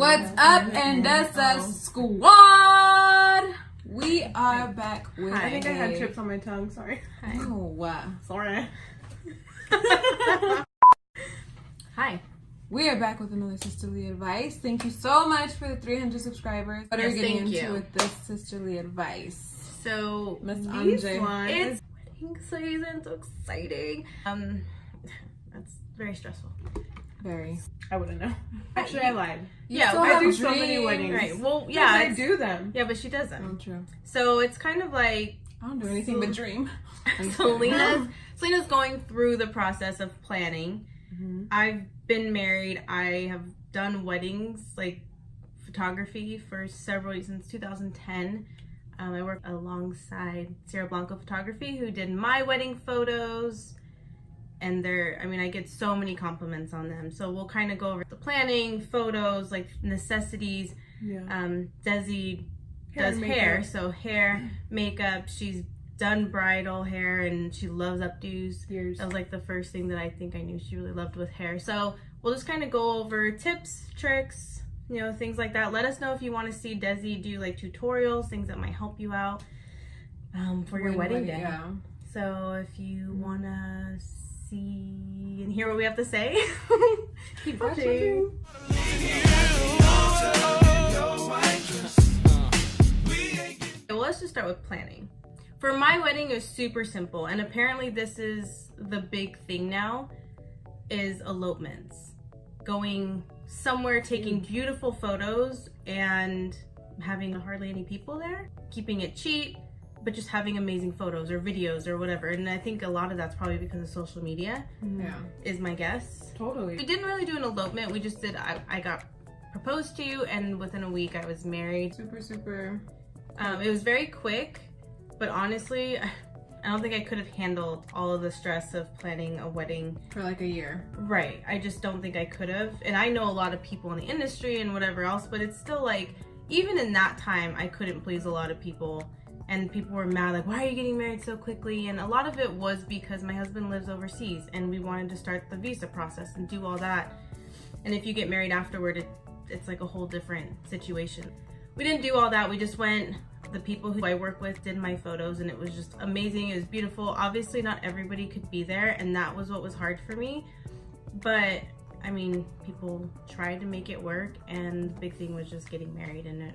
What's up, Andessa Squad? We are back with I think I had chips on my tongue, sorry. Oh, wow. Sorry. Hi. We are back with another sisterly advice. Thank you so much for the 300 subscribers. What are we getting into with this sisterly advice? So, Miss Angie. It's wedding season, so exciting. That's very stressful. Very. I wouldn't know. Actually, I lied. Yeah, I do so many weddings. Right. Well, yeah, I do them. Yeah, but she doesn't. Oh, true. So it's kind of like I don't do anything but dream. Selena's going through the process of planning. Mm-hmm. I've been married. I have done weddings, like photography, for several years, since 2010. I work alongside Sierra Blanco Photography, who did my wedding photos. And I get so many compliments on them. So we'll kind of go over the planning, photos, like necessities. Yeah. Desi does hair, so hair, makeup. She's done bridal hair and she loves updos. That was like the first thing that I think I knew she really loved with hair. So we'll just kind of go over tips, tricks, things like that. Let us know if you want to see Desi do like tutorials, things that might help you out for your wedding day. Yeah. So if you want to see and hear what we have to say, keep watching. Well, let's just start with planning. For my wedding, it was super simple, and apparently this is the big thing now, is elopements. Going somewhere, taking beautiful photos and having hardly any people there, keeping it cheap, but just having amazing photos or videos or whatever. And I think a lot of that's probably because of social media. Yeah. Is my guess. Totally. We didn't really do an elopement. We just did, I got proposed to, and within a week I was married. Super. It was very quick, but honestly, I don't think I could have handled all of the stress of planning a wedding. For like a year. Right. I just don't think I could have. And I know a lot of people in the industry and whatever else, but it's still like, even in that time, I couldn't please a lot of people. And people were mad, like, why are you getting married so quickly? And a lot of it was because my husband lives overseas and we wanted to start the visa process and do all that. And if you get married afterward, it's like a whole different situation. We didn't do all that. We just went, the people who I work with did my photos, and it was just amazing. It was beautiful. Obviously, not everybody could be there, and that was what was hard for me. But, people tried to make it work, and the big thing was just getting married and it,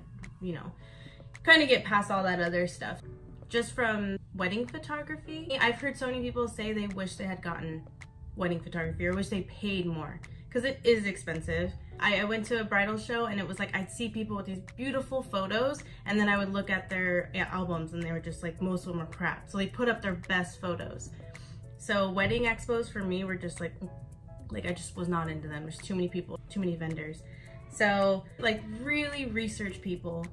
kind of get past all that other stuff. Just from wedding photography, I've heard so many people say they wish they had gotten wedding photography or wish they paid more, because it is expensive. I went to a bridal show and it was like I'd see people with these beautiful photos, and then I would look at their albums and they were just like, most of them were crap. So they put up their best photos. So wedding expos for me were just like I just was not into them. There's too many people, too many vendors. So like really research people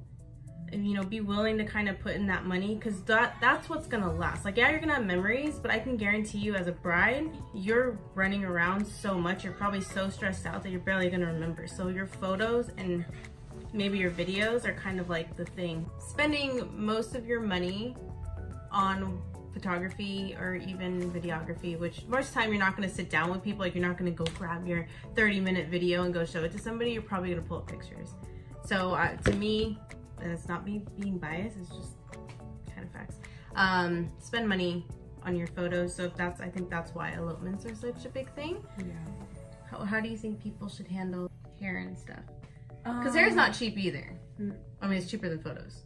and be willing to kind of put in that money, because that's what's gonna last. Like, yeah, you're gonna have memories, but I can guarantee you as a bride, you're running around so much, you're probably so stressed out that you're barely gonna remember. So your photos and maybe your videos are kind of like the thing. Spending most of your money on photography or even videography, which most of the time you're not going to sit down with people, like you're not going to go grab your 30-minute video and go show it to somebody. You're probably going to pull up pictures. So to me, and it's not me being biased, it's just kind of facts, spend money on your photos. So I think that's why elopements are such a big thing. Yeah. How do you think people should handle hair and stuff? Because hair is not cheap either. It's cheaper than photos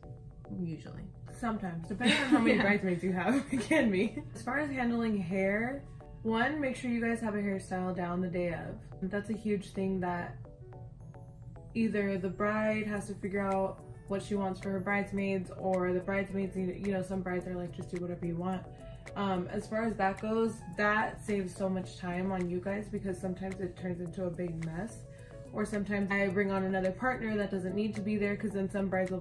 usually. Sometimes, depending on how many bridesmaids you have, it can be. As far as handling hair, one, make sure you guys have a hairstyle down the day of. That's a huge thing that either the bride has to figure out what she wants for her bridesmaids, or the bridesmaids, some brides are like, just do whatever you want. As far as that goes, that saves so much time on you guys, because sometimes it turns into a big mess. Or sometimes I bring on another partner that doesn't need to be there, because then some bridesmaids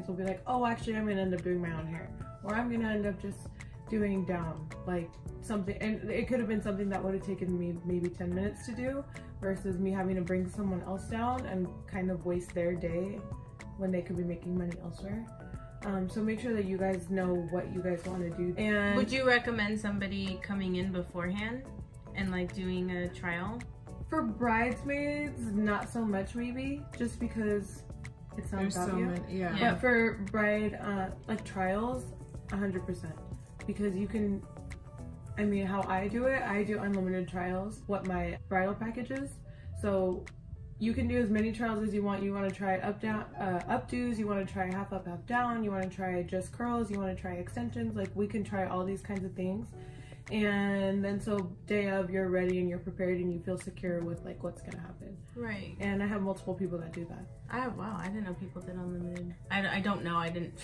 will be like, oh, actually I'm gonna end up doing my own hair, or I'm gonna end up just doing down, like something, and it could have been something that would have taken me maybe 10 minutes to do, versus me having to bring someone else down and kind of waste their day when they could be making money elsewhere. So make sure that you guys know what you guys want to do. And would you recommend somebody coming in beforehand and like doing a trial? For bridesmaids, not so much maybe, just because it's not There's about so you. many, yeah. But for bride, like trials, 100%. Because you can, I mean, how I do it, I do unlimited trials, what my bridal package is. So you can do as many trials as you want. You want to try up, down, updos, you want to try half up, half down, you want to try just curls, you want to try extensions. Like, we can try all these kinds of things. And then so day of, you're ready and you're prepared and you feel secure with like what's gonna happen. Right. And I have multiple people that do that. Wow, I didn't know people did unlimited. I don't know. I didn't.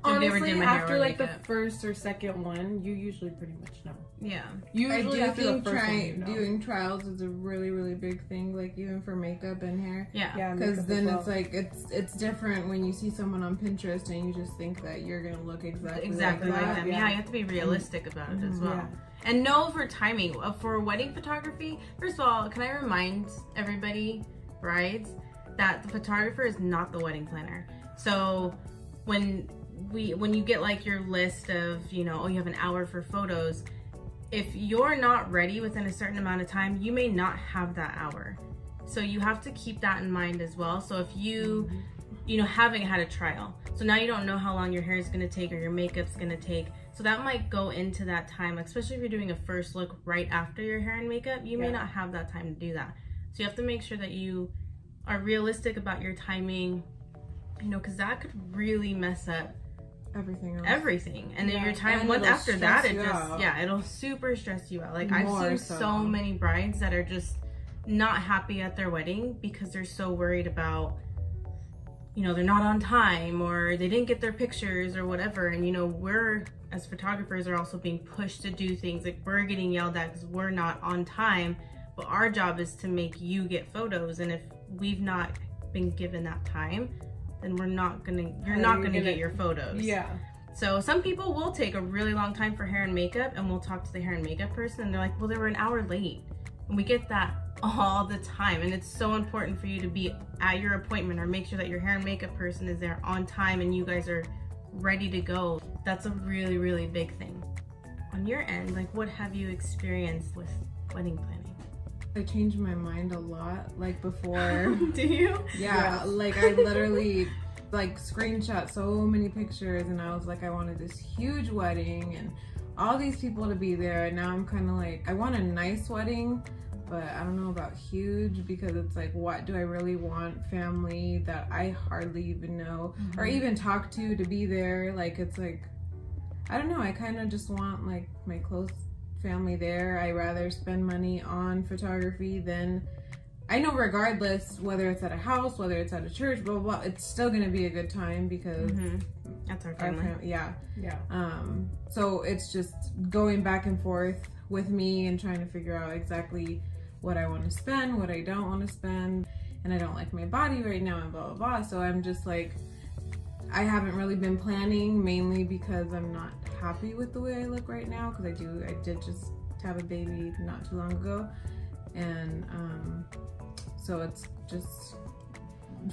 Honestly, after like the first or second one, you usually pretty much know. Yeah. Usually I do after think the first one, you know. doing trials is a really, really big thing, like even for makeup and hair. Yeah. Because then it's like it's different when you see someone on Pinterest and you just think that you're gonna look exactly like them. Yeah, you have to be realistic about it as well. Yeah. And know for timing. For wedding photography, first of all, can I remind everybody, brides, that the photographer is not the wedding planner. So when you get like your list of, you know, oh, you have an hour for photos, if you're not ready within a certain amount of time, you may not have that hour. So you have to keep that in mind as well. So if you know, haven't had a trial, so now you don't know how long your hair is going to take or your makeup's going to take. So that might go into that time, especially if you're doing a first look right after your hair and makeup, you may not have that time to do that. So you have to make sure that you are realistic about your timing, you know, because that could really mess up everything. And then your time, once after that, it just, it'll super stress you out. Like, I've seen so many brides that are just not happy at their wedding because they're so worried about, you know, they're not on time or they didn't get their pictures or whatever. And, you know, we're, as photographers, are also being pushed to do things. Like, we're getting yelled at because we're not on time, but our job is to make you get photos. And if we've not been given that time, then you're not gonna get your photos. Yeah. So some people will take a really long time for hair and makeup, and we'll talk to the hair and makeup person and they're like, well, they were an hour late. And we get that all the time. And it's so important for you to be at your appointment or make sure that your hair and makeup person is there on time and you guys are ready to go. That's a really, really big thing. On your end, like, what have you experienced with wedding planning? I changed my mind a lot, like before. Do you? Yeah, like I literally like screenshot so many pictures and I was like, I wanted this huge wedding and all these people to be there, and now I'm kind of like, I want a nice wedding, but I don't know about huge, because it's like, what do I really want family that I hardly even know or even talk to be there? Like, it's like, I don't know, I kind of just want like my close family there. I rather spend money on photography than, I know regardless whether it's at a house, whether it's at a church, blah blah blah, it's still gonna be a good time because that's our family. Yeah. So it's just going back and forth with me and trying to figure out exactly what I want to spend, what I don't want to spend, and I don't like my body right now and blah blah blah. So I'm just like, I haven't really been planning, mainly because I'm not happy with the way I look right now, because I did just have a baby not too long ago, and so it's just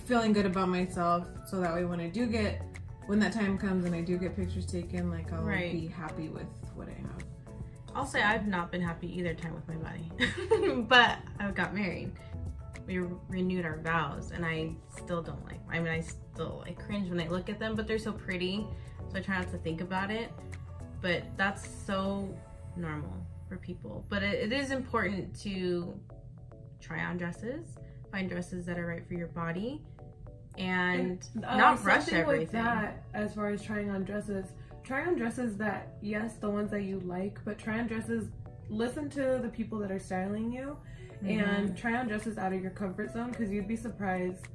feeling good about myself, so that way when that time comes and I do get pictures taken, like, I'll be happy with what I have. I'll say I've not been happy either time with my body, but I got married. We renewed our vows, and I still don't like, I cringe when I look at them, but they're so pretty, so I try not to think about it. But that's so normal for people. But it is important to try on dresses, find dresses that are right for your body, and not rush everything. With that, as far as trying on dresses that, yes, the ones that you like, but try on dresses, listen to the people that are styling you, and try on dresses out of your comfort zone, because you'd be surprised.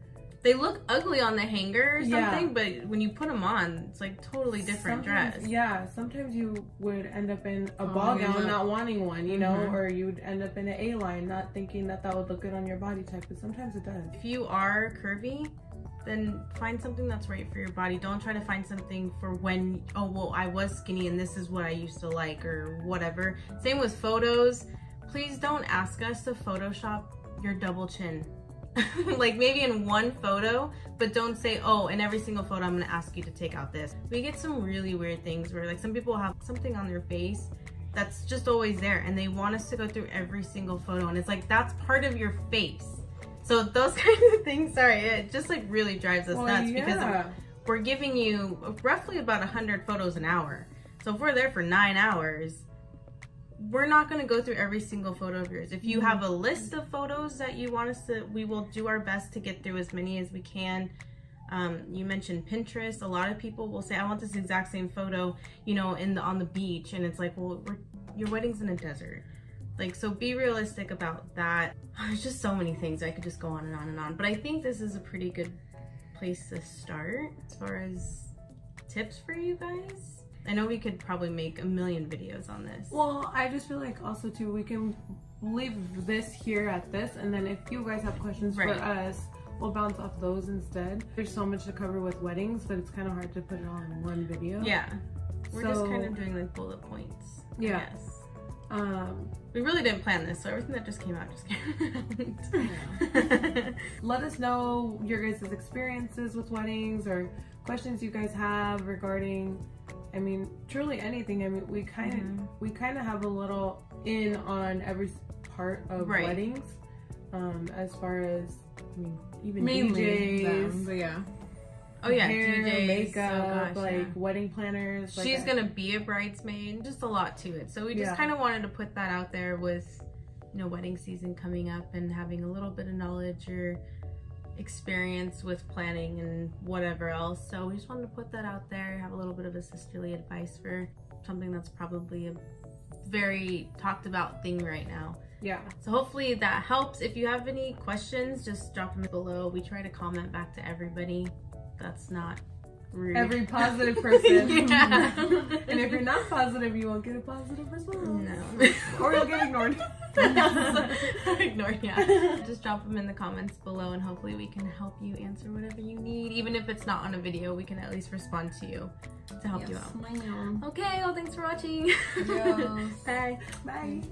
They look ugly on the hanger or something, but when you put them on, it's like totally different dress. Yeah, sometimes you would end up in a ball gown not wanting one, you know, or you'd end up in an A-line not thinking that would look good on your body type, but sometimes it does. If you are curvy, then find something that's right for your body. Don't try to find something for when, oh, well, I was skinny and this is what I used to like or whatever. Same with photos. Please don't ask us to Photoshop your double chin. Like, maybe in one photo, but don't say, oh, in every single photo I'm gonna ask you to take out this. We get some really weird things where, like, some people have something on their face that's just always there, and they want us to go through every single photo, and it's like that's part of your face. So those kind of things, sorry, it just like really drives us nuts because we're giving you roughly about 100 photos an hour. So if we're there for 9 hours, we're not going to go through every single photo of yours. If you have a list of photos that you want us to, we will do our best to get through as many as we can. You mentioned Pinterest. A lot of people will say, I want this exact same photo, you know, on the beach. And it's like, well, your wedding's in a desert. Like, so be realistic about that. There's just so many things. I could just go on and on and on. But I think this is a pretty good place to start as far as tips for you guys. I know we could probably make a million videos on this. Well, I just feel like also too, we can leave this here at this, and then if you guys have questions for us, we'll bounce off those instead. There's so much to cover with weddings, but it's kind of hard to put it all in one video. Yeah, we're just kind of doing like bullet points. Yeah. I guess. We really didn't plan this, so everything that just came out just came out. Let us know your guys' experiences with weddings or questions you guys have regarding, I mean, truly anything. I mean, we kind of have a little in on every part of weddings, as far as, I mean, even mainly DJs, them, but yeah. Oh yeah, hair, DJs, makeup, wedding planners. She's gonna be a bridesmaid. Just a lot to it. So we just kind of wanted to put that out there with, you know, wedding season coming up and having a little bit of knowledge or experience with planning and whatever else. So we just wanted to put that out there, have a little bit of a sisterly advice for something that's probably a very talked about thing right now. Yeah. So hopefully that helps. If you have any questions, just drop them below. We try to comment back to everybody. That's not rude. Every positive person. Yeah. And if you're not positive, you won't get a positive response. No. Or you'll get ignored. Ignored, yeah. Just drop them in the comments below and hopefully we can help you answer whatever you need. Even if it's not on a video, we can at least respond to you to help you out. Ma'am. Okay, well thanks for watching. Yes. Bye. Bye.